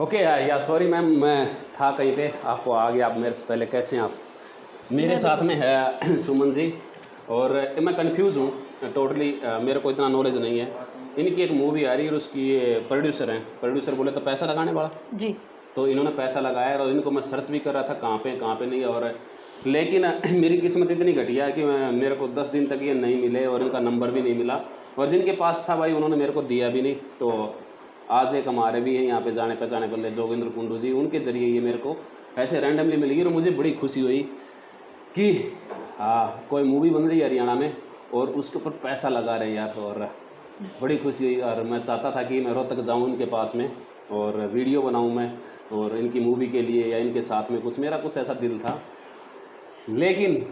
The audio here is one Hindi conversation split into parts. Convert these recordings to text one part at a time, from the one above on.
ओके या सॉरी मैम, मैं था कहीं पे, आपको आ गया। आप मेरे से पहले कैसे हैं आप? मेरे मैं साथ में बढ़िया। है सुमन जी। और मैं कंफ्यूज हूँ टोटली, मेरे को इतना नॉलेज नहीं है। इनकी एक मूवी आ रही है और उसकी ये प्रोड्यूसर हैं। प्रोड्यूसर बोले तो पैसा लगाने वाला, जी। तो इन्होंने पैसा लगाया और इनको मैं सर्च भी कर रहा था कहाँ पे नहीं। और लेकिन मेरी किस्मत इतनी घटिया है कि मेरे को 10 दिन तक ये नहीं मिले और इनका नंबर भी नहीं मिला। और जिनके पास था भाई उन्होंने मेरे को दिया भी नहीं। तो आज एक हमारे भी हैं यहाँ पे जाने पहचाने बंदे, जोगिंद्र कुंडू जी, उनके ज़रिए ये मेरे को ऐसे रैंडमली मिली और मुझे बड़ी खुशी हुई कि हाँ, कोई मूवी बन रही है हरियाणा में और उसके ऊपर पैसा लगा रहे हैं यार। और बड़ी खुशी हुई और मैं चाहता था कि मैं रोहतक जाऊँ उनके पास में और वीडियो बनाऊँ मैं, और इनकी मूवी के लिए या इनके साथ में कुछ मेरा कुछ ऐसा दिल था। लेकिन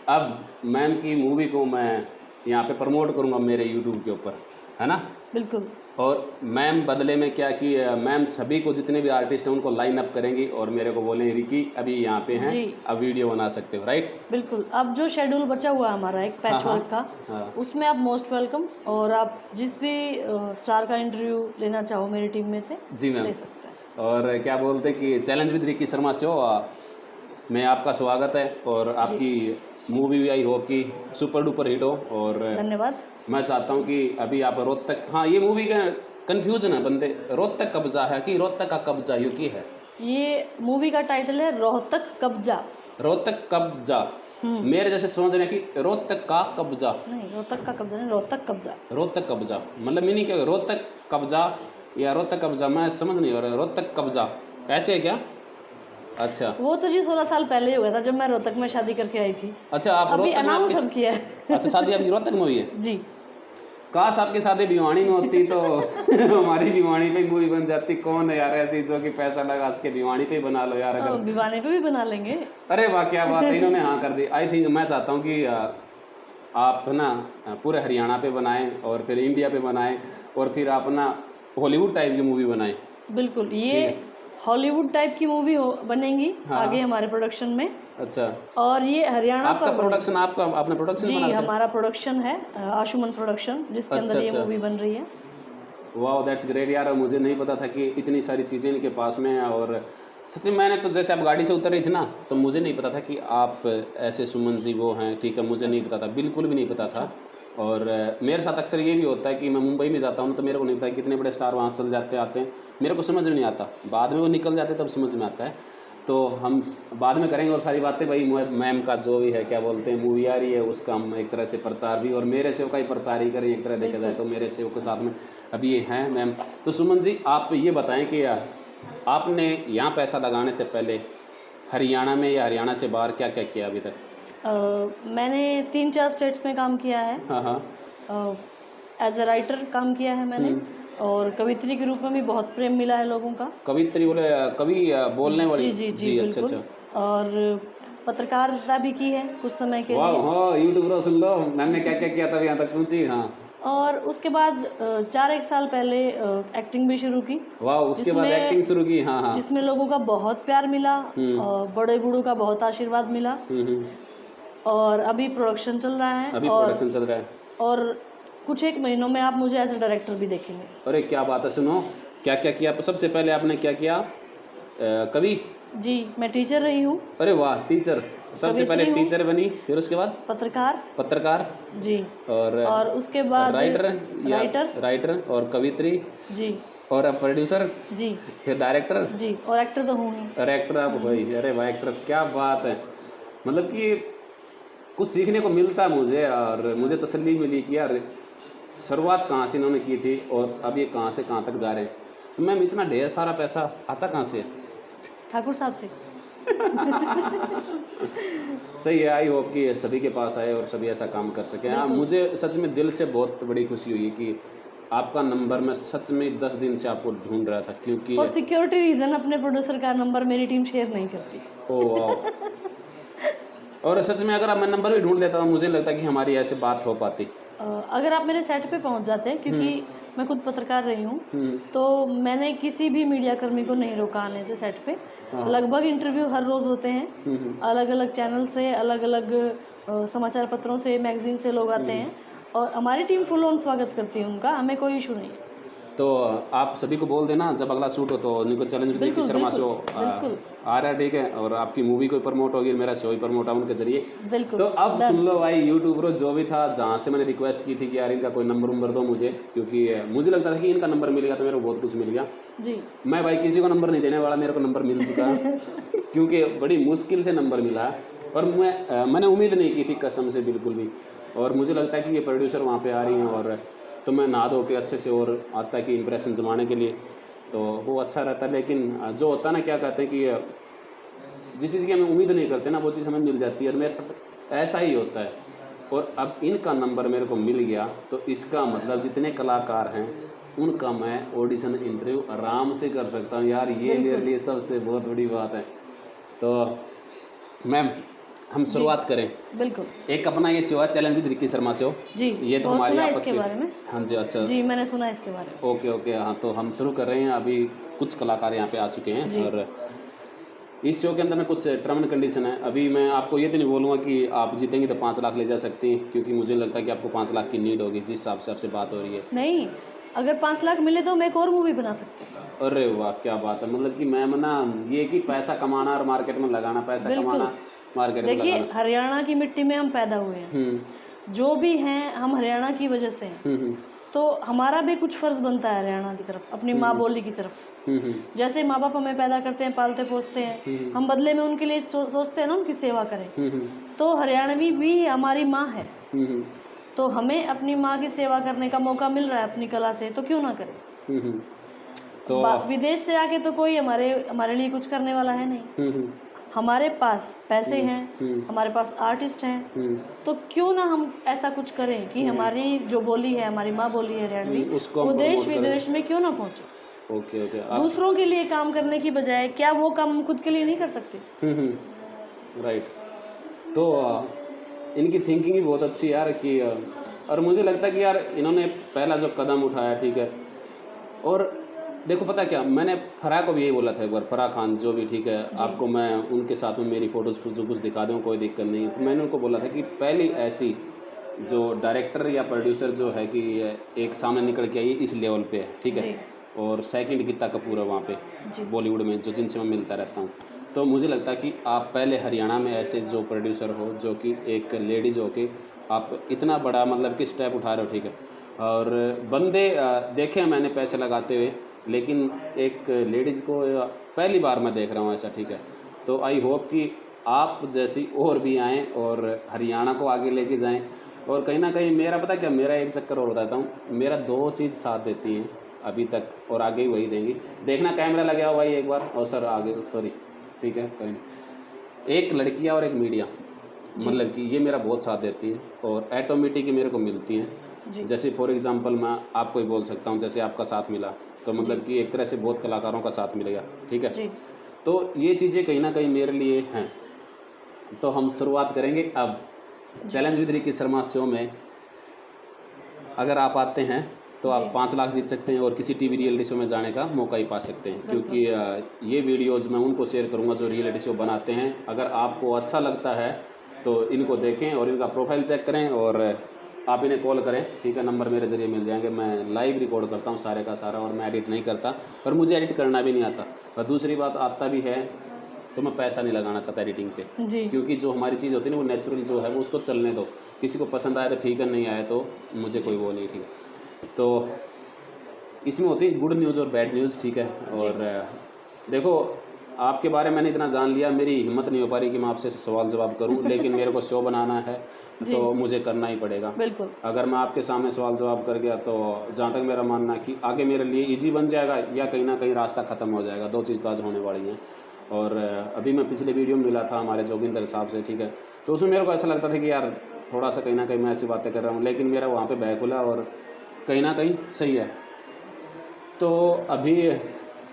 अब मैम की मूवी को मैं यहाँ पे प्रमोट करूँगा मेरे यूट्यूब के ऊपर, है ना। बिल्कुल। और मैम बदले में क्या कि मैम सभी को, जितने भी आर्टिस्ट हैं उनको लाइन अप करेंगी और मेरे को बोलेंगे रिकी अभी यहाँ पे हैं, जी। अब वीडियो बना सकते हो, राइट। बिल्कुल, अब जो शेड्यूल बचा हुआ है हमारा एक हाँ पैच हाँ वर्क का, हाँ उसमें आप मोस्ट वेलकम, और आप जिस भी स्टार का इंटरव्यू लेना चाहो मेरी टीम में से जी मैम। ले सकते हैं। और क्या बोलते हैं कि challenge with Ricky Sharma show में आपका स्वागत है और जी। आपकी मूवी भी आई होप कि सुपर डुपर हिट हो। और धन्यवाद। मैं चाहता हूँ कि अभी आप रोहतक, हाँ ये मूवी का कन्फ्यूजन है बंदे, रोहतक कब्जा है कि रोहतक का कब्जा, यू की है? ये मूवी का टाइटल है रोहतक कब्जा। रोहतक कब्जा। मेरे जैसे समझ रहे हैं कि रोहतक का कब्जा। नहीं, रोहतक का कब्जा नहीं, रोहतक कब्जा। रोहतक कब्जा मतलब मीनिंग क्या है? रोहतक कब्जा या रोहतक कब्जा, मैं समझ नहीं आ रहा। रोहतक कब्जा ऐसे है क्या? अच्छा वो तो जी 16 साल पहले ही हो गया था जब मैं रोहतक में शादी करके आई थी। अच्छा, आप अभी रोहतक में अनाउंस आपकी, अब किया अच्छा शादी आपकी रोहतक में हुई है? है। जी। काश आपकी शादी भिवानी में होती तो हमारी भिवानी पे मूवी बन जाती। कौन है यार ऐसी जो कि पैसा लगा उसके भिवानी पे ही बना लो यार अगर। भिवानी पे भी बना लेंगे। अरे वाह क्या बात है, इन्होंने हाँ कर दी। आई थिंक मैं चाहता हूँ कि आप ना पूरे हरियाणा पे बनाएं और फिर इंडिया पे बनाएं और फिर आप ना हॉलीवुड टाइप की मूवी बनाएं। बिल्कुल, ये ठीक है। हॉलीवुड टाइप की मूवी बनेगी हाँ आगे हाँ। हमारे प्रोडक्शन में। अच्छा, और ये हरियाणा आपका पर प्रोडक्शन, बनेगी। आपका आपने प्रोडक्शन बना जी, रखा है? हमारा प्रोडक्शन है आशुमन प्रोडक्शन, जिसके अच्छा अंदर ये अच्छा, मूवी बन रही है। वाह दैट्स ग्रेट यार। मुझे नहीं पता था कि इतनी सारी चीज़ें इनके पास में हैं। और सच में मैंने तो जैसे आप गाड़ी से उतर रही थी ना, तो मुझे नहीं पता था कि आप ऐसे सुमन जी वो हैं, ठीक है, मुझे नहीं अच्छा। पता था, बिल्कुल भी नहीं पता था। अच्छा। और मेरे साथ अक्सर ये भी होता है कि मैं मुंबई में जाता हूँ तो मेरे को नहीं पता कितने बड़े स्टार वहाँ चल जाते आते हैं, मेरे को समझ में नहीं आता। बाद में वो निकल जाते तब समझ में आता है। तो हम बाद में करेंगे और सारी बातें। भाई मैम का जो भी है, क्या बोलते हैं, मूवी आ रही है उसका हम एक तरह से प्रचार भी, और मेरे सेव का ही प्रचार ही करें एक तरह देखा जाए बिल्कुल। तो, मेरे सेव के साथ में अभी ये हैं मैम। तो सुमन जी आप ये बताएं कि आपने यहाँ पैसा लगाने से पहले हरियाणा में या हरियाणा से बाहर क्या क्या किया अभी तक? मैंने 3-4 स्टेट्स में काम किया है। हाँ हाँ। एज अ राइटर काम किया है मैंने, और कवित्री के रूप में भी बहुत प्रेम मिला है लोगों का। कवित्री बोले, कवि बोलने वाली? जी जी जी, जी अच्छा बिल्कुल। अच्छा। और पत्रकारिता भी की है कुछ समय के वाह लिए। हाँ, यूट्यूबर सुन लो, मैंने क्या क्या किया तब यहाँ तक पहुँची। हाँ। और उसके बाद 4-1 साल पहले एक्टिंग भी शुरू की, वाह, उसके बाद एक्टिंग जिसमें शुरू की। हाँ हाँ। जिसमें लोगों का बहुत प्यार मिला और बड़े बूढ़ों का बहुत आशीर्वाद मिला। हम्म। और अभी प्रोडक्शन चल रहा है, अभी प्रोडक्शन चल रहा है। और कुछ एक महीनों में आप मुझे एज ए डायरेक्टर भी देखेंगे। अरे क्या बात है, सुनो क्या क्या किया सबसे पहले आपने क्या किया? कवि? जी, मैं टीचर रही हूँ। अरे वाह, टीचर। सबसे पहले कवित्री हूँ। टीचर बनी, फिर उसके बाद पत्रकार। पत्रकार जी। और उसके बाद राइटर या राइटर। राइटर और कवित्री जी। और अब प्रोड्यूसर, जी। फिर डायरेक्टर जी, और एक्टर तो हूँ ही। और एक्टर आप भाई। अरे वाह एक्ट्रेस, क्या बात है। मतलब कि कुछ सीखने को मिलता है मुझे, और मुझे तसल्ली मिली कि यार शुरुआत कहाँ से इन्होंने की थी और अब ये कहाँ से कहाँ तक जा रहे हैं। तो मैम इतना ढेर सारा पैसा आता कहाँ से है? ठाकुर साहब से। सही है, आई होप कि सभी के पास आए और सभी ऐसा काम कर सकें। हाँ, बिल्कुल। मुझे सच में दिल से बहुत बड़ी खुशी हुई कि आपका नंबर मैं सच में 10 दिन से आपको ढूंढ रहा था, क्योंकि फॉर सिक्योरिटी रीजन अपने प्रोड्यूसर का नंबर मेरी टीम शेयर नहीं करती। ओ वाह। और सच में अगर आप मैं नंबर भी ढूंढ लेता तो मुझे लगता कि हमारी ऐसे बात हो पाती। अगर आप मेरे सेट पे पहुंच जाते हैं, क्योंकि मैं खुद पत्रकार रही हूँ, तो मैंने किसी भी मीडिया कर्मी को नहीं रोका आने से सेट पे। हाँ। लगभग इंटरव्यू हर रोज़ होते हैं, अलग अलग चैनल से, अलग अलग समाचार पत्रों से, मैगजीन से लोग आते हैं, और हमारी टीम फुल ऑन स्वागत करती है उनका, हमें कोई इशू नहीं है। तो आप सभी को बोल देना जब अगला शूट हो तो इनको चैलेंज विद रिकी बिल्कुल शर्मा शो बिल्कुल आ रहा है, ठीक है, और आपकी मूवी कोई प्रमोट होगी, मेरा शो ही प्रमोट है उनके जरिए। बिल्कुल तो अब डन। सुन लो भाई यूट्यूबरों, जो भी था जहाँ से मैंने रिक्वेस्ट की थी कि यार इनका कोई नंबर दो मुझे, क्योंकि मुझे लगता था कि इनका नंबर मिल गया तो मेरे को बहुत कुछ मिल गया। जी मैं भाई किसी को नंबर नहीं देने वाला, मेरे को नंबर मिल चुका है क्योंकि बड़ी मुश्किल से नंबर मिला है, और मैंने उम्मीद नहीं की थी कसम से बिल्कुल भी। और मुझे लगता है कि ये प्रोड्यूसर वहाँ पे आ रही हैं, और तो मैं नहा धो के अच्छे से और आता है कि इंप्रेशन जमाने के लिए, तो वो अच्छा रहता है। लेकिन जो होता है ना, क्या कहते हैं कि जिस चीज़ की हमें उम्मीद नहीं करते ना वो चीज़ हमें मिल जाती है, और मेरे साथ ऐसा ही होता है। और अब इनका नंबर मेरे को मिल गया तो इसका मतलब जितने कलाकार हैं उनका मैं ऑडिशन इंटरव्यू आराम से कर सकता हूँ यार, ये मेरे बिल्कुल लिए सबसे बहुत बड़ी बात है। तो मैम हम जी शुरुआत करें, बिल्कुल एक अपना ये शो है challenge with Ricky Sharma show, जी। ये तो बहुत हमारी सुना है आपस इसके की। बारे में। हाँ जी, अच्छा, जी मैंने सुना है इसके बारे में। ओके ओके, हाँ तो हम शुरू कर रहे हैं। अभी कुछ कलाकार यहाँ पे आ चुके हैं, जी और इस शो के अंदर में कुछ टर्म एंड कंडीशन है। अभी मैं आपको ये तो नहीं बोलूँगा कि आप जीतेंगे तो 5 लाख ले जा सकती हैं, क्योंकि मुझे लगता है कि आपको 5 लाख की नीड होगी जिस हिसाब से आपसे बात हो रही है। नहीं, अगर 5 लाख मिले तो मैं एक और मूवी बना सकती हूँ। अरे वाह, क्या बात है, मतलब कि मैम ना, ये कि पैसा कमाना और मार्केट में लगाना, पैसा बिल्कुल। कमाना मार्केट में देखिए लगाना। हरियाणा की मिट्टी में हम पैदा हुए हैं, हम्म जो भी हैं हम हरियाणा की वजह से हैं। हम्म तो हमारा भी कुछ फर्ज बनता है हरियाणा की तरफ, अपनी माँ हम्म बोली की तरफ। हम्म जैसे माँ बाप हमें पैदा करते हैं, पालते पोसते हैं, हम्म हम बदले में उनके लिए सोचते हैं ना, उनकी सेवा करें। हम्म तो हरियाणवी भी हमारी माँ है, हम्म तो हमें अपनी माँ की सेवा करने का मौका मिल रहा है अपनी कला से, तो क्यों ना करें। हम्म तो विदेश से आके तो कोई हमारे हमारे लिए कुछ करने वाला है नहीं। हम्म हमारे पास पैसे हैं, हम्म हमारे पास आर्टिस्ट हैं, हम्म तो क्यों ना हम ऐसा कुछ करें कि हमारी जो बोली है, हमारी माँ बोली है हरियाणवी, उसको वो हम देश प्रमोट करें। विदेश में क्यों ना पहुंचे। ओके ओके, आप दूसरों के लिए काम करने की बजाय क्या वो काम हम खुद के लिए नहीं कर सकते। राइट। तो इनकी थिंकिंग ही बहुत अच्छी है यार कि और मुझे लगता है कि यार इन्होंने पहला जो कदम उठाया, ठीक है। और देखो पता क्या, मैंने फराह को भी यही बोला था एक बार, फराह खान जो भी, ठीक है, जी आपको मैं उनके साथ में मेरी फ़ोटोज़ जो कुछ दिखा दूँ कोई दिक्कत नहीं है। तो मैंने उनको बोला था कि पहली ऐसी जो डायरेक्टर या प्रोड्यूसर जो है कि एक सामने निकल के आई इस लेवल पे है, ठीक है। जी और सेकंड गीता कपूर है वहाँ पे जी बॉलीवुड में, जो जिनसे मैं मिलता रहता हूँ। तो मुझे लगता है कि आप पहले हरियाणा में ऐसे जो प्रोड्यूसर हो, जो कि एक लेडीज़ हो के आप इतना बड़ा मतलब कि स्टेप उठा रहे हो, ठीक है। और बंदे देखे हैं मैंने पैसे लगाते हुए, लेकिन एक लेडीज़ को पहली बार मैं देख रहा हूँ ऐसा, ठीक है। तो आई होप कि आप जैसी और भी आएँ और हरियाणा को आगे लेके जाएँ। और कहीं ना कहीं मेरा पता क्या, मेरा एक चक्कर और बताता हूँ, मेरा 2 चीज़ साथ देती हैं अभी तक, और आगे भी वही देंगी। देखना कैमरा लगा हुआ भाई एक बार, और सर आगे, सॉरी, ठीक है, कहीं एक लड़कियाँ और एक मीडिया, जी मतलब कि ये मेरा बहुत साथ देती है, और ऑटोमेटिक मेरे को मिलती हैं। जी जैसे फॉर एग्जांपल मैं आपको ही बोल सकता हूँ, जैसे आपका साथ मिला, तो जी मतलब कि एक तरह से बहुत कलाकारों का साथ मिलेगा, ठीक है। जी तो ये चीज़ें कहीं ना कहीं मेरे लिए हैं। तो हम शुरुआत करेंगे अब जी challenge with Ricky Sharma show में। अगर आप आते हैं तो जी आप 5 लाख जीत सकते हैं, और किसी टीवी रियलिटी शो में जाने का मौका ही पा सकते हैं, बिल्कुल क्योंकि ये वीडियोज़ मैं उनको शेयर करूंगा जो रियलिटी शो बनाते हैं। अगर आपको अच्छा लगता है तो इनको देखें और इनका प्रोफाइल चेक करें, और आप इन्हें कॉल करें, ठीक है। नंबर मेरे ज़रिए मिल जाएंगे। मैं लाइव रिकॉर्ड करता हूँ सारे का सारा, और मैं एडिट नहीं करता, और मुझे एडिट करना भी नहीं आता। और दूसरी बात, आता भी है तो मैं पैसा नहीं लगाना चाहता एडिटिंग पे, जी क्योंकि जो हमारी चीज़ होती है ना वो नेचुरल जो है वो उसको चलने दो। किसी को पसंद आए तो ठीक है, नहीं आए तो मुझे जी कोई वो नहीं, ठीक है। तो इसमें होती है गुड न्यूज़ और बैड न्यूज़, ठीक है। जी और देखो, आपके बारे में मैंने इतना जान लिया, मेरी हिम्मत नहीं हो पा रही कि मैं आपसे सवाल जवाब करूं, लेकिन मेरे को शो बनाना है जी तो मुझे करना ही पड़ेगा। बिल्कुल अगर मैं आपके सामने सवाल जवाब कर गया तो जहाँ तक मेरा मानना है कि आगे मेरे लिए इजी बन जाएगा, या कहीं ना कहीं रास्ता ख़त्म हो जाएगा। 2 चीज़ तो आज होने वाली हैं। और अभी मैं पिछले वीडियो में मिला था हमारे जोगिंदर साहब से, ठीक है। तो उसमें मेरे को ऐसा लगता था कि यार थोड़ा सा कहीं ना कहीं मैं ऐसी बातें कर रहा हूँ, लेकिन मेरा वहाँ पे बैक खुला और कहीं ना कहीं सही है। तो अभी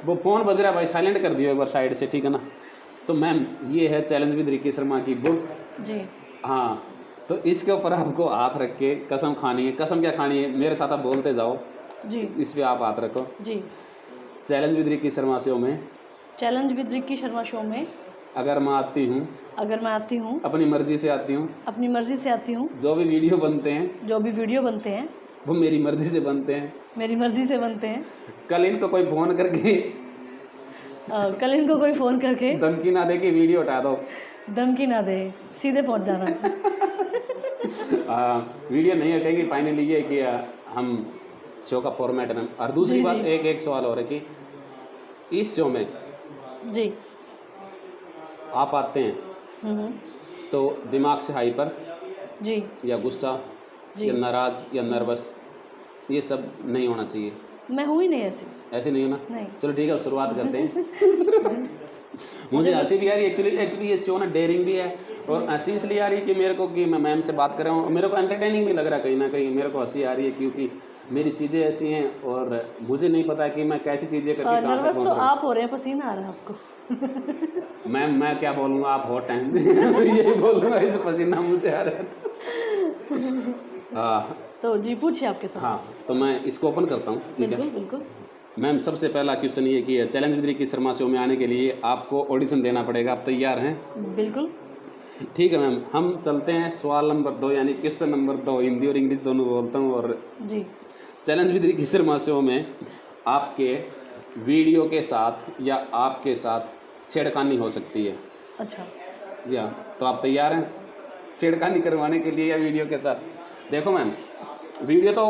वो फ़ोन बज रहा है भाई, साइलेंट कर दियो एक बार साइड से, ठीक है ना। तो मैम, ये है चैलेंज विद रिकी शर्मा की बुक। जी हाँ, तो इसके ऊपर आपको हाथ रख के कसम खानी है। कसम क्या खानी है, मेरे साथ आप बोलते जाओ, जी इस पे आप हाथ रखो। जी challenge with Ricky Sharma show में challenge with Ricky Sharma show में अगर मैं आती हूँ, अगर मैं आती हूँ, अपनी मर्जी से आती हूँ, अपनी मर्जी से आती हूँ, जो भी वीडियो बनते हैं जो भी वीडियो बनते हैं वो मेरी मर्जी से बनते हैं। मेरी मर्जी से बनते हैं। कल इनको कोई फ़ोन करके कल इनको कोई फ़ोन करके धमकी ना दे कि वीडियो हटा दो। धमकी ना दे, सीधे पहुंच जाना। वीडियो नहीं हटेगी, फाइनली ये कि हम शो का फॉर्मेट में। और दूसरी जी, बात, जी। एक सवाल और है कि इस शो में जी। आप आते हैं हम्म। तो दिमाग से हाइपर जी। या गुस्सा जी। या नाराज़ या नर्वस, ये सब नहीं होना चाहिए। मैं हूँ ही नहीं ऐसी। ऐसे नहीं होना। नहीं। चलो ठीक है, शुरुआत करते हैं। मुझे हंसी भी आ रही है एक्चुअली ये शो ना डेयरिंग भी है, और हंसी इसलिए आ रही है कि मेरे को कि मैं मैम से बात कर रहा हूँ, मेरे को एंटरटेनिंग भी लग रहा है कहीं ना कहीं। मेरे को हंसी आ रही है क्योंकि मेरी चीज़ें ऐसी हैं और मुझे नहीं पता कि मैं कैसी चीज़ें करके कहाँ तक नर्वस पहुँच तो रहा हूँ। आप हो रहे हैं, पसीना आ रहा है आपको। मैम मैं क्या बोलूँगा, आप हॉट टाइम यही बोलूँगा, इसे पसीना मुझे आ रहा है। हाँ तो जी पूछिए आपके सवाल। हाँ, तो मैं इसको ओपन करता हूँ, ठीक है। बिल्कुल बिल्कुल। मैम सबसे पहला क्वेश्चन ये कि challenge with Ricky Sharma show में आने के लिए आपको ऑडिशन देना पड़ेगा, आप तैयार हैं? बिल्कुल। ठीक है मैम, हम चलते हैं सवाल नंबर 2 यानी क्वेश्चन नंबर 2। हिंदी और इंग्लिश दोनों बोलता हूँ। और जी। Challenge with Ricky Sharma show में आपके वीडियो के साथ या आपके साथ छेड़खानी हो सकती है। अच्छा। या तो आप तैयार हैं छेड़खानी करवाने के लिए या वीडियो के साथ? देखो मैम, वीडियो तो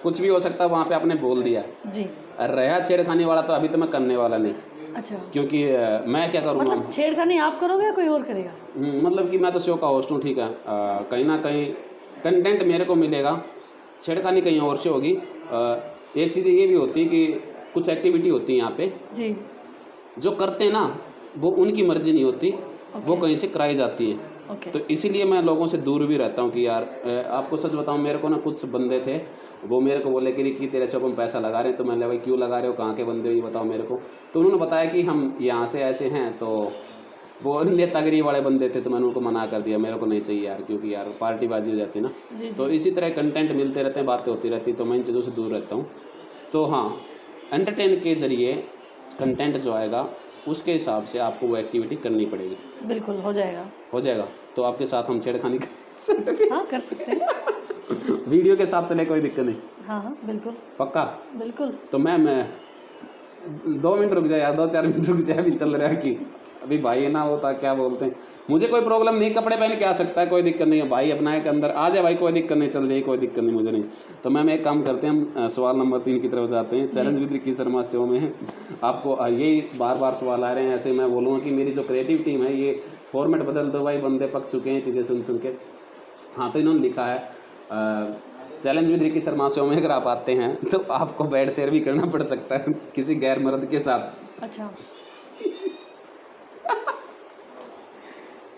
कुछ भी हो सकता है, वहाँ पे आपने बोल दिया। जी। रहा छेड़खानी वाला तो अभी तो मैं करने वाला नहीं, अच्छा, क्योंकि मैं क्या करूँगा, मतलब छेड़खानी आप करोगे या कोई और करेगा? मतलब कि मैं तो शो का होस्ट हूँ, ठीक है। कहीं ना कहीं कंटेंट मेरे को मिलेगा, छेड़खानी कहीं और से होगी। एक चीज़ ये भी होती है कि कुछ एक्टिविटी होती है यहाँ पे, जी। जो करते हैं ना वो उनकी मर्जी नहीं होती, वो ओके। कहीं से कराई जाती है। ओके। तो इसीलिए मैं लोगों से दूर भी रहता हूँ कि यार आपको सच बताऊँ, मेरे को ना कुछ बंदे थे, वो मेरे को बोले कि रिकी तेरे शो को हम पैसा लगा रहे हैं। तो मैंने भाई क्यों लगा रहे हो, कहाँ के बंदे हो ये बताओ मेरे को। तो उन्होंने बताया कि हम यहाँ से ऐसे हैं, तो वो नेतागिरी वाले बंदे थे। तो मैंने उनको मना कर दिया, मेरे को नहीं चाहिए यार, क्योंकि यार पार्टीबाजी हो जाती है ना। जी तो जी। इसी तरह कंटेंट मिलते रहते हैं, बातें होती रहती, तो मैं इन चीज़ों से दूर रहता हूँ। तो हाँ, एंटरटेन के ज़रिए कंटेंट जो आएगा उसके हिसाब से आपको वो एक्टिविटी करनी पड़ेगी। बिल्कुल हो जाएगा। हो जाएगा। तो आपके साथ हम छेड़खानी कर सकते हाँ कर सकते हैं। हैं। वीडियो के साथ चले, कोई दिक्कत नहीं। हाँ हाँ बिल्कुल। पक्का? बिल्कुल। तो मैं 2 मिनट रुक जाए यार, 2-4 मिनट रुक जाए, अभी चल रहा है कि अभी भाई है ना होता क्या बोलते हैं, मुझे कोई प्रॉब्लम नहीं, कपड़े पहन के आ सकता है, कोई दिक्कत नहीं है भाई। अपना है कि अंदर आ जाए भाई, कोई दिक्कत नहीं, चल जाए, कोई दिक्कत नहीं, मुझे नहीं। तो मैम एक काम करते हैं, हम सवाल नंबर 3 की तरफ जाते हैं। जी। Challenge with Ricky Sharma show में आपको यही बार बार सवाल आ रहे हैं। ऐसे मैं बोलूँगा कि मेरी जो क्रिएटिव टीम है, ये फॉर्मेट बदल दो भाई, बंदे पक चुके हैं चीज़ें सुन सुन के। हाँ, तो इन्होंने लिखा है challenge with Ricky Sharma show में अगर आप आते हैं तो आपको बेड शेयर भी करना पड़ सकता है किसी गैर मर्द के साथ। अच्छा।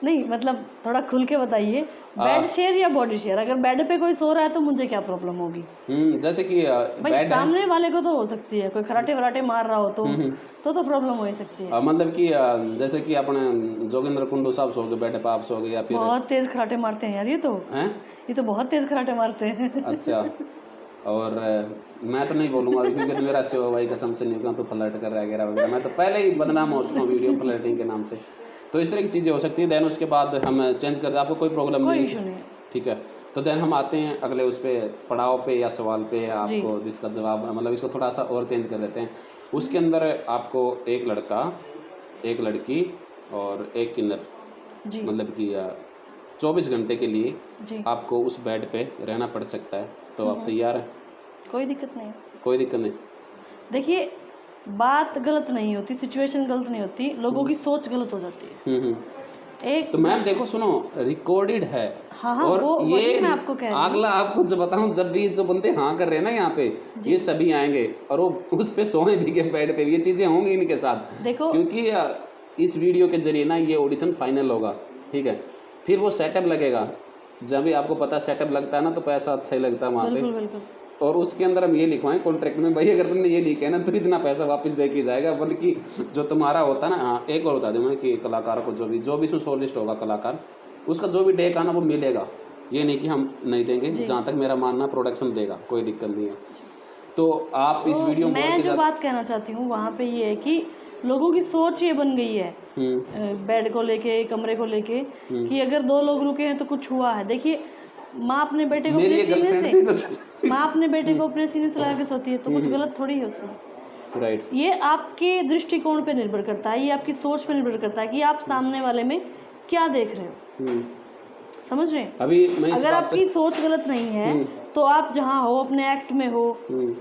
नहीं मतलब थोड़ा खुल के बताइए, बेड शेयर या बॉडी शेयर? अगर बेड पे कोई सो रहा है तो मुझे क्या प्रॉब्लम होगी? जैसे कि भाई बेड है। सामने वाले को तो हो सकती है, कोई खराटे वराटे मार रहा हो तो प्रॉब्लम हो ही सकती है। मतलब कि जैसे कि अपने जोगिंद्र कुंडू साहब सो गए बेड पे, आप सो गए, या फिर बहुत तेज खराटे मारते हैं यार हैं। ये तो बहुत तेज खराटे मारते हैं। अच्छा, और मैं तो नहीं बोलूँगा अभी, क्योंकि तो मेरा शो भाई कसम से नहीं, तो फ्लर्ट कर रहा है वगैरह वगैरह, मैं तो पहले ही बदनाम हो चुका हूँ वीडियो फ्लर्टिंग के नाम से। तो इस तरह की चीज़ें हो सकती है। देन उसके बाद हम चेंज कर, आपको कोई प्रॉब्लम कोई नहीं इशू है? नहीं है। ठीक है। तो देन हम आते हैं अगले उस पे, पड़ाव पे या सवाल पे, या जी। आपको जिसका जवाब, मतलब इसको थोड़ा सा और चेंज कर देते हैं। उसके अंदर आपको एक लड़का, एक लड़की और एक किन्नर, जी। मतलब कि 24 घंटे के लिए जी। आपको उस बेड पे रहना पड़ सकता है। तो आप तैयार हैं? कोई दिक्कत नहीं है। कोई दिक्कत नहीं। देखिए, बात गलत नहीं होती, सिचुएशन गलत नहीं होती, लोगों की सोच गलत हो जाती है। एक तो मैम देखो सुनो, रिकॉर्डेड है। हाँ हाँ और वो ये वही मैं आपको कह रही हूँ। अगला आपको जब बताऊं, जब भी जो बंदे हाँ कर रहे हैं ना यहाँ पे, जी। ये सभी आएंगे और वो उस पे सोए भी के बेड पे, ये चीज़ें होंगी इनके साथ। देखो क्योंकि इस वीडियो के जरिए ना ये ऑडिशन फाइनल होगा, ठीक है। फिर वो सेटअप लगेगा, जब भी आपको पता सेटअप लगता है ना तो पैसा अच्छा ही लगता है वहाँ पे। बिल्कुल बिल्कुल। और उसके अंदर हम ये लिखवाएं कॉन्ट्रैक्ट में, भाई अगर तुमने ये लिखा है ना तो इतना पैसा वापस दे के जाएगा। बल्कि जो तुम्हारा होता है ना, हाँ एक और बता दूँ मैं कि कलाकार को जो भी इसमें शॉर्टलिस्ट होगा कलाकार, उसका जो भी डे का ना वो मिलेगा। ये नहीं कि हम नहीं देंगे, जी। जहाँ तक मेरा मानना प्रोडक्शन देगा, कोई दिक्कत नहीं है। तो आप इस तो वीडियो में बोल मैं के जो बात कहना चाहती हूँ वहाँ पे ये है कि लोगों की सोच ये बन गई है बेड को लेके, कमरे को लेके, कि अगर 2 लोग रुके हैं तो कुछ हुआ है। देखिए, माँ अपने बेटे को मेरी अपने एक सीने गर्लफ्रेंड से थी सच। माँ अपने बेटे को अपने सीने से लगा के सोती है तो कुछ गलत थोड़ी है उसमें। राइट। ये आपके दृष्टिकोण पे निर्भर करता है, ये आपकी सोच पे निर्भर करता है कि आप सामने वाले में क्या देख रहे हो। समझ रहे हैं? अभी मैं इस अगर बात आपकी सोच गलत नहीं है तो आप जहाँ हो, अपने एक्ट में हो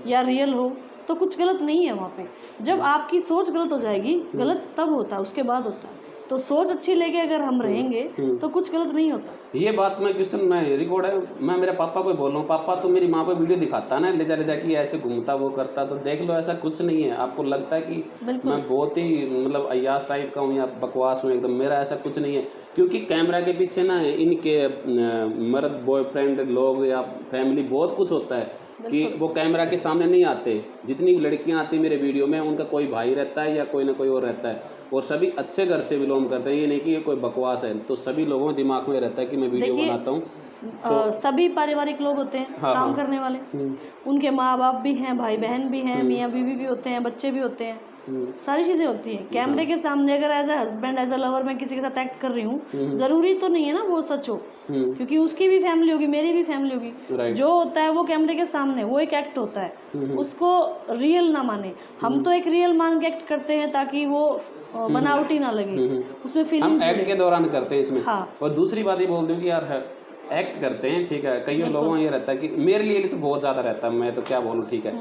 या रियल हो, तो कुछ गलत नहीं है वहाँ पे। जब आपकी सोच गलत हो जाएगी, गलत तब होता है, उसके बाद होता है। तो सोच अच्छी लेके अगर हम रहेंगे तो कुछ गलत नहीं होता। ये बात मैं क्वेश्चन में रिकॉर्ड है, मैं मेरे पापा को बोल रहा हूँ, पापा तो मेरी माँ को वीडियो दिखाता है ना, ले जा कि ऐसे घूमता वो करता, तो देख लो ऐसा कुछ नहीं है। आपको लगता है कि बिल्कुल। मैं बहुत ही मतलब अय्याश टाइप का हूँ या बकवास हूँ एकदम, मेरा ऐसा कुछ नहीं है। क्योंकि कैमरा के पीछे ना इनके मर्द बॉयफ्रेंड लोग या फैमिली बहुत कुछ होता है कि वो कैमरा के सामने नहीं आते। जितनी लड़कियां आती मेरे वीडियो में उनका कोई भाई रहता है या कोई ना कोई और रहता है, और सभी अच्छे घर से बिलोंग करते हैं। ये नहीं कि ये कोई बकवास है। तो सभी लोगों के दिमाग में रहता है कि मैं वीडियो बनाता हूँ। तो सभी पारिवारिक लोग होते हैं, काम करने वाले, उनके माँ बाप भी हैं, भाई बहन भी हैं, मियाँ बीवी भी होते हैं, बच्चे भी होते हैं, सारी चीजें होती हैं। कैमरे के सामने अगर as a husband, as a lover मैं किसी के साथ एक्ट कर रही हूँ, जरूरी तो नहीं है ना वो सच हो, क्योंकि उसकी भी फैमिली होगी, मेरी भी फैमिली होगी। जो होता है वो कैमरे के सामने वो एक एक्ट होता है, उसको रियल ना माने। हम तो एक रियल मान के एक्ट करते हैं ताकि वो बनावटी ना लगे, उसमें हम फीलिंग्स एक्ट के दौरान करते हैं इसमें। हाँ। और दूसरी बात ये बोल दूं कि यार एक्ट करते हैं, ठीक है, कई लोगों में ये रहता है कि मेरे लिए तो बहुत ज़्यादा रहता है, मैं तो क्या बोलूँ, ठीक है।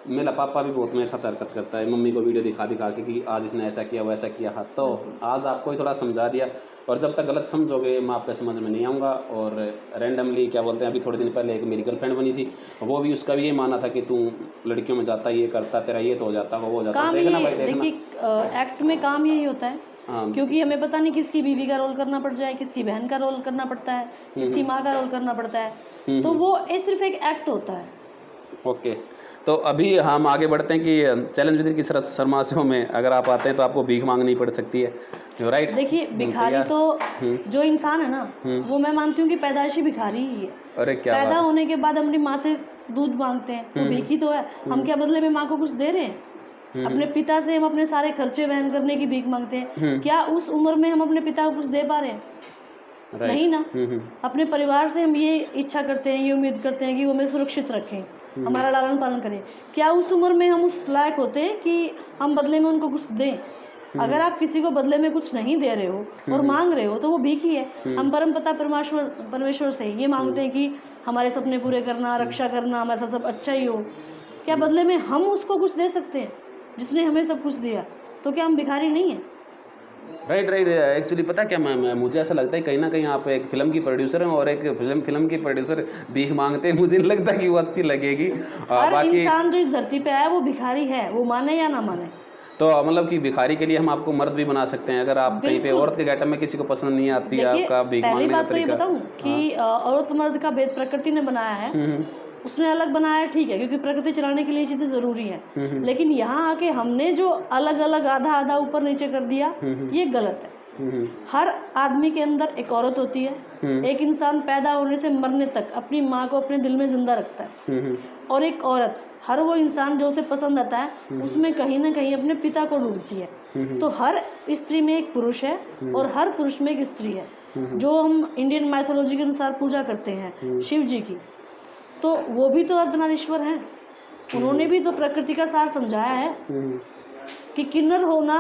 मेरा पापा भी बहुत मेरे साथ हरकत करता है, मम्मी को वीडियो दिखा दिखा के कि आज इसने ऐसा किया वैसा किया। हाँ, तो आज आपको ही थोड़ा समझा दिया, और जब तक गलत समझोगे मैं आपके समझ में नहीं आऊँगा। और रैंडमली क्या बोलते हैं, अभी थोड़े दिन पहले एक मेरी गर्लफ्रेंड बनी थी, वो भी उसका भी ये माना था कि तू लड़कियों में जाता, ये करता, तेरा ये तो हो जाता, वो हो जाता। देखना भाई, देखना। देखिए एक्ट में काम यही होता है, क्योंकि हमें पता नहीं किसकी बीवी का रोल करना पड़ जाए, किसकी बहन का रोल करना पड़ता है, किसकी माँ का रोल करना पड़ता है, तो वो सिर्फ एक एक्ट होता है। ओके, तो अभी हम आगे बढ़ते हैं कि चैलेंज विद की शर्माशियों में अगर आप आते हैं तो आपको भीख मांगनी पड़ सकती है, राइट। देखिए भिखारी तो जो इंसान है ना, वो मैं मानती हूँ कि पैदाइशी भिखारी ही है। अरे क्या पैदा होने के बाद अपनी माँ से दूध मांगते हैं, वो भीख ही तो है। हम क्या बदले में माँ को कुछ दे रहे हैं? अपने पिता से हम अपने सारे खर्चे वहन करने की भीख मांगते हैं, क्या उस उम्र में हम अपने पिता को कुछ दे पा रहे हैं? नहीं ना। अपने परिवार से हम ये इच्छा करते हैं, ये उम्मीद करते हैं कि वो हमें सुरक्षित रखें, हमारा लालन पालन करें। क्या उस उम्र में हम उस लायक होते हैं कि हम बदले में उनको कुछ दें? अगर आप किसी को बदले में कुछ नहीं दे रहे हो और मांग रहे हो तो वो भीख ही है। हम परमपिता परमेश्वर से ये मांगते हैं कि हमारे सपने पूरे करना, रक्षा करना, हमारे साथ सब अच्छा ही हो। क्या बदले में हम उसको कुछ दे सकते हैं जिसने हमें सब कुछ दिया? तो क्या हम भिखारी नहीं है? राइट। एक्चुअली पता क्या, मैं मुझे ऐसा लगता है कहीं ना कहीं आप एक फिल्म की प्रोड्यूसर हैं और एक फिल्म की प्रोड्यूसर भीख मांगते हैं, मुझे नहीं लगता कि वो अच्छी लगेगी। बाकी इंसान जो इस धरती पे आया वो भिखारी है, वो माने या ना माने। तो मतलब कि भिखारी के लिए हम आपको मर्द भी बना सकते हैं, अगर आप कहीं पे औरत के गेटअप में किसी को पसंद नहीं आती है आपका भीख मांगने का तरीका। पहली बात तो ये बताऊं कि औरत मर्द का भेद प्रकृति ने बनाया है, उसने अलग बनाया है, ठीक है, क्योंकि प्रकृति चलाने के लिए चीजें जरूरी है। लेकिन यहाँ आके हमने जो अलग अलग आधा आधा ऊपर नीचे कर दिया, ये गलत है। हर आदमी के अंदर एक औरत होती है। एक इंसान पैदा होने से मरने तक अपनी माँ को अपने दिल में जिंदा रखता है, और एक औरत, हर वो इंसान जो उसे पसंद आता है उसमें कहीं ना कहीं अपने पिता को ढूंढती है। तो हर स्त्री में एक पुरुष है और हर पुरुष में एक स्त्री है। जो हम इंडियन माइथोलॉजी के अनुसार पूजा करते हैं शिव जी की, तो वो भी तो अर्धनारीश्वर हैं। उन्होंने भी तो प्रकृति का सार समझाया है कि किन्नर होना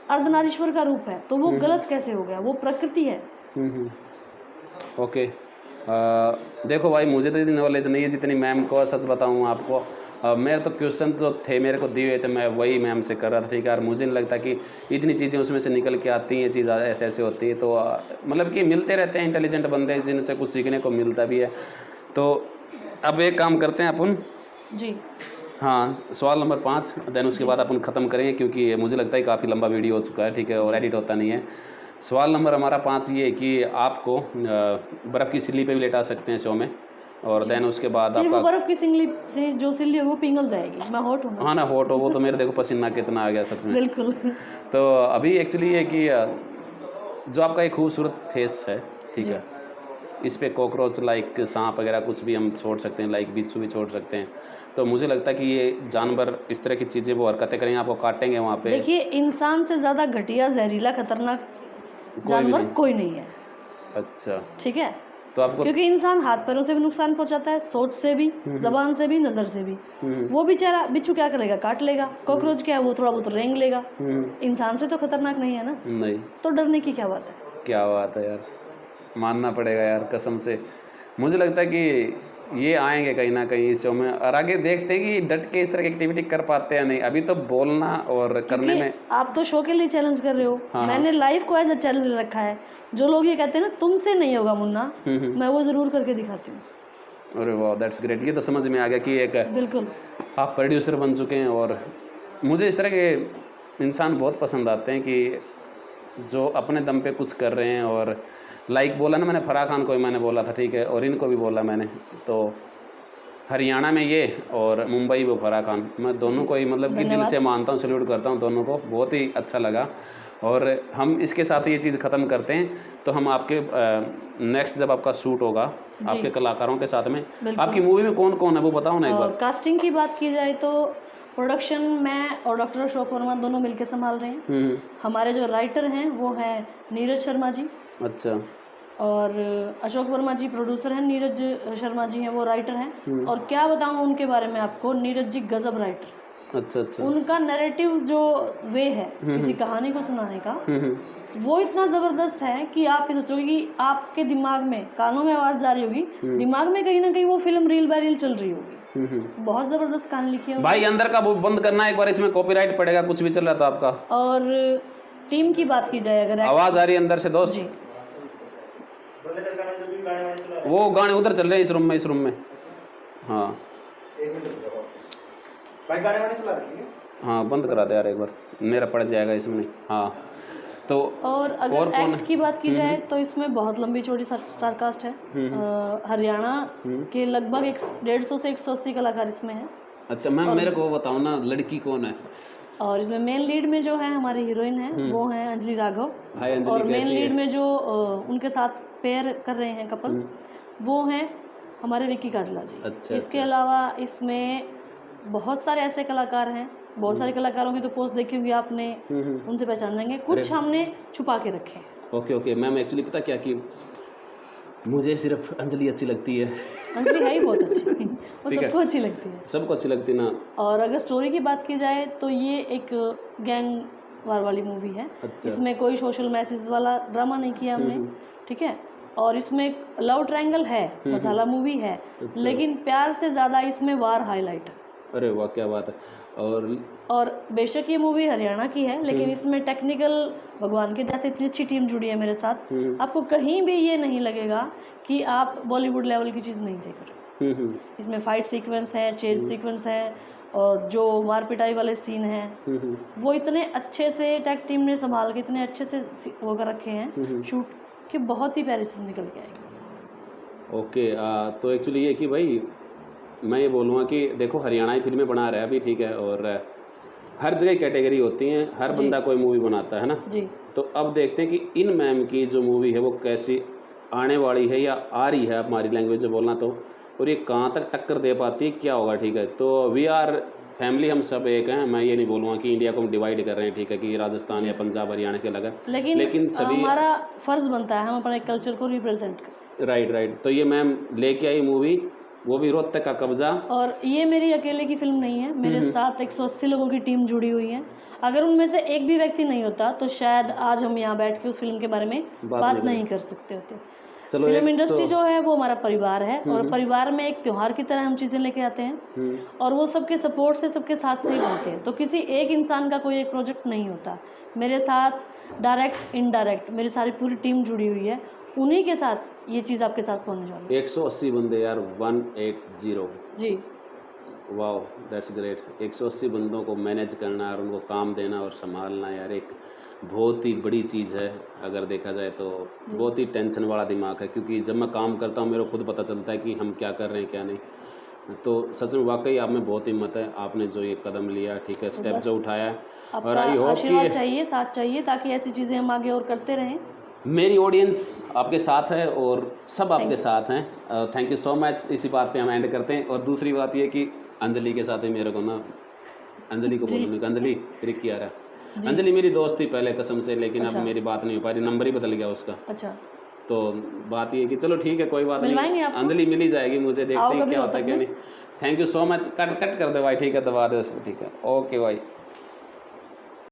अर्धनारीश्वर का रूप है, तो वो गलत कैसे हो गया? वो प्रकृति है। ओके, देखो भाई, मुझे तो इतनी नॉलेज नहीं है जितनी मैम को, सच बताऊँ आपको। मेरे तो क्वेश्चन जो थे मेरे को दिए हुए थे, मैं वही मैम से कर रहा था, ठीक है। और मुझे नहीं लगता कि इतनी चीज़ें उसमें से निकल के आती हैं, चीज़ ऐसे ऐसे होती है। तो मतलब कि मिलते रहते हैं इंटेलिजेंट बंदे जिनसे कुछ सीखने को मिलता भी है। तो अब एक काम करते हैं अपन जी, हाँ, सवाल नंबर 5, देन उसके बाद अपन ख़त्म करेंगे, क्योंकि मुझे लगता है काफ़ी लंबा वीडियो हो चुका है, ठीक है, और एडिट होता नहीं है। सवाल नंबर हमारा 5 ये है कि आपको बर्फ़ की सिल्ली पे भी लेटा सकते हैं शो में, और देन उसके बाद आपका बर्फ की सिल्ली से जो सिल्ली है वो पिघल जाएगी। मैं हॉट हूँ। हाँ ना, हॉट हो, वो तो मेरे देखो पसीना कितना आ गया सच में। बिल्कुल। तो अभी एक्चुअली ये कि जो आपका एक खूबसूरत फेस है, ठीक है, इस पे कॉकरोच लाइक सांप वगैरह कुछ भी हम छोड़ सकते हैं, लाइक बिच्छू भी छोड़ सकते हैं। तो मुझे लगता है कि ये जानवर इस तरह की चीज़ें वो हरकतें करेंगे, आपको काटेंगे वहाँ पे। देखिए, इंसान से ज़्यादा घटिया, जहरीला, खतरनाक जानवर कोई नहीं है। अच्छा, ठीक है, तो आपको क्योंकि इंसान हाथ पैरों से भी नुकसान पहुंचाता है, सोच से भी, जबान से भी, नजर से भी। वो बेचारा बिच्छू क्या करेगा, काट लेगा। कॉकरोच क्या है, वो थोड़ा बहुत रेंग लेगा। इंसान से तो खतरनाक नहीं है ना, नहीं, तो डरने की क्या बात है। क्या बात है यार, मानना पड़ेगा यार कसम से। मुझे लगता है कि ये आएंगे कहीं ना कहीं इस शो में, और आगे देखते हैं कि डट के इस तरह की एक्टिविटी कर पाते हैं नहीं। अभी तो बोलना और करने में आप तो शो के लिए चैलेंज कर रहे हो, मैंने लाइफ को एज अ चैलेंज रखा है। जो लोग ये कहते हैं ना तुमसे नहीं होगा मुन्ना, मैं वो जरूर करके दिखाती हूँ। अरे वाह, दैट्स ग्रेट। ये तो समझ में आ गया कि एक बिल्कुल आप प्रोड्यूसर बन चुके हैं। और मुझे इस तरह के इंसान बहुत पसंद आते हैं कि जो अपने दम पे कुछ कर रहे हैं। और लाइक बोला ना मैंने, फराह खान को भी मैंने बोला था, ठीक है, और इनको भी बोला मैंने, तो हरियाणा में ये और मुंबई वो फराह खान, मैं दोनों को ही मतलब कि दिल से मानता हूँ, सैल्यूट करता हूँ दोनों को, बहुत ही अच्छा लगा। और हम इसके साथ ये चीज़ ख़त्म करते हैं। तो हम आपके नेक्स्ट जब आपका शूट होगा आपके कलाकारों के साथ में, आपकी मूवी में कौन कौन है वो बताओ ना एक बार। कास्टिंग की बात की जाए तो प्रोडक्शन मैं और डॉक्टर अशोक वर्मा दोनों मिलकर संभाल रहे हैं। हमारे जो राइटर हैं वो है नीरज शर्मा जी। अच्छा। और अशोक वर्मा जी प्रोड्यूसर हैं, नीरज शर्मा जी हैं वो राइटर हैं। और क्या बताऊँ उनके बारे में आपको, नीरज जी गजब राइटर। अच्छा अच्छा। उनका नैरेटिव जो वे है किसी कहानी को सुनाने का, वो इतना ज़बरदस्त है कि आप ये सोचोगे कि आपके दिमाग में, कानों में आवाज़ जा रही होगी, दिमाग में कहीं ना कहीं वो फिल्म रील बाय रील चल रही होगी। बहुत ज़बरदस्त कहानी लिखी है भाई। अंदर का वो बंद करना एक बार, इसमें कॉपीराइट पड़ेगा, कुछ भी चल रहा था आपका। और टीम की बात की जाए, अगर आवाज़ आ रही है अंदर से दोस्त जी। वो गाने उधर चल रहे हैं इस रूम में, इस रूम में। हाँ भाई गाने वाने चला रही है। हाँ बंद करा दे यार एक बार, मेरा पड़ जाएगा इसमें। हाँ तो और अगर एक्ट की बात की जाए तो इसमें बहुत लंबी चौड़ी स्टार कास्ट है। हरियाणा के लगभग 150 से 180 कलाकार इसमें हैं। अच्छा मैम, मेरे को बताओ ना लड़की कौन है। और इसमें मेन लीड में जो है हमारी हीरोइन है वो है अंजलि राघव। हाय अंजलि, और मेन लीड में जो उनके साथ पेयर कर रहे हैं कपल, वो हैं हमारे विक्की काजला जी। अच्छा, इसके अलावा इसमें बहुत सारे ऐसे कलाकार हैं, बहुत सारे कलाकारों की तो पोस्ट देखी होगी आपने, उनसे पहचान जाएंगे। कुछ हमने छुपा के रखे हैं। ओके ओके मैम, एक्चुअली पता क्या कि मुझे सिर्फ अंजलि अच्छी लगती है। अंजलि है ही बहुत अच्छी, वो सबको अच्छी लगती है, सबको अच्छी लगती ना। और अगर स्टोरी की बात की जाए तो ये एक गैंग वार वाली मूवी है। अच्छा। इसमें कोई सोशल मैसेज वाला ड्रामा नहीं किया हमने, ठीक है। और इसमें लव ट्रायंगल है, मसाला मूवी है, लेकिन प्यार से ज़्यादा इसमें वार हाईलाइट है। अरे वाह क्या बात है। और बेशक ये मूवी हरियाणा की है, लेकिन इसमें टेक्निकल भगवान की दया से इतनी अच्छी टीम जुड़ी है मेरे साथ, आपको कहीं भी ये नहीं लगेगा कि आप बॉलीवुड लेवल की चीज़ नहीं देख रहे। इसमें फाइट सीक्वेंस है, चेज सीक्वेंस है, और जो मार पिटाई वाले सीन हैं वो इतने अच्छे से टैग टीम ने संभाल के इतने अच्छे से वो कर रखे हैं शूट, कि बहुत ही प्यारी चीज़ निकल के आएगी। ओके तो एक्चुअली ये कि भाई मैं ये बोलूँगा कि देखो हरियाणा की फिल्में बना रहा है अभी, ठीक है, और हर जगह कैटेगरी होती हैं, हर बंदा कोई मूवी बनाता है ना जी। तो अब देखते हैं कि इन मैम की जो मूवी है वो कैसी आने वाली है या आ रही है, हमारी लैंग्वेज में बोलना तो, और ये कहाँ तक टक्कर दे पाती है, क्या होगा, ठीक है। तो वी आर फैमिली, हम सब एक हैं। मैं ये नहीं बोलूँगा कि इंडिया को हम डिवाइड कर रहे हैं, ठीक है, कि राजस्थान या पंजाब हरियाणा के अलग है, लेकिन सभी हमारा फ़र्ज़ बनता है हम अपने कल्चर को रिप्रेजेंट करें। राइट। तो ये मैम लेके आई मूवी, वो भी रोहतक का कब्जा। और ये मेरी अकेले की फिल्म नहीं है, मेरे साथ 180 लोगों की टीम जुड़ी हुई है। अगर उनमें से एक भी व्यक्ति नहीं होता तो शायद आज हम यहाँ बैठ के उस फिल्म के बारे में बात नहीं कर सकते होते। चलो, फिल्म इंडस्ट्री जो है वो हमारा परिवार है, और परिवार में एक त्यौहार की तरह हम चीज़ें लेके आते हैं, और वो सबके सपोर्ट से, सबके साथ से ही होते हैं। तो किसी एक इंसान का कोई एक प्रोजेक्ट नहीं होता। मेरे साथ डायरेक्ट इनडायरेक्ट मेरी सारी पूरी टीम जुड़ी हुई है, उन्हीं के साथ ये चीज़ आपके साथ पहुंचने वाली है। 180 बंदे यार, 180 जी। Wow that's great. 180 बंदों को मैनेज करना और उनको काम देना और संभालना यार एक बहुत ही बड़ी चीज़ है। अगर देखा जाए तो बहुत ही टेंशन वाला दिमाग है, क्योंकि जब मैं काम करता हूँ मेरे को खुद पता चलता है कि हम क्या कर रहे हैं क्या नहीं। तो सच में वाकई आप में बहुत हिम्मत है, आपने जो ये कदम लिया, ठीक है, स्टेप जो उठाया है, और आई होप कि चाहिए, साथ चाहिए, ताकि ऐसी चीज़ें हम आगे और करते रहें। मेरी ऑडियंस आपके साथ है और सब आपके साथ हैं। Thank you so much. इसी बात पे हम एंड करते हैं। और दूसरी बात ये कि अंजलि के साथ ही मेरे को ना, अंजलि को बोलूँगी, अंजलि ट्रिक किया रहा। अंजलि मेरी दोस्त थी पहले कसम से, लेकिन अब मेरी बात नहीं हो पा रही, नंबर ही बदल गया उसका। अच्छा। तो बात ये है कि चलो ठीक है, कोई बात मिलवाएंगे नहीं, आपको? अंजलि मिल ही जाएगी मुझे, देखते आओ हैं कभी क्या होता है क्या होटल नहीं। Thank you so much. Cut कर दे भाई, ठीक है, दबा दे उसको, ठीक है, ओके भाई।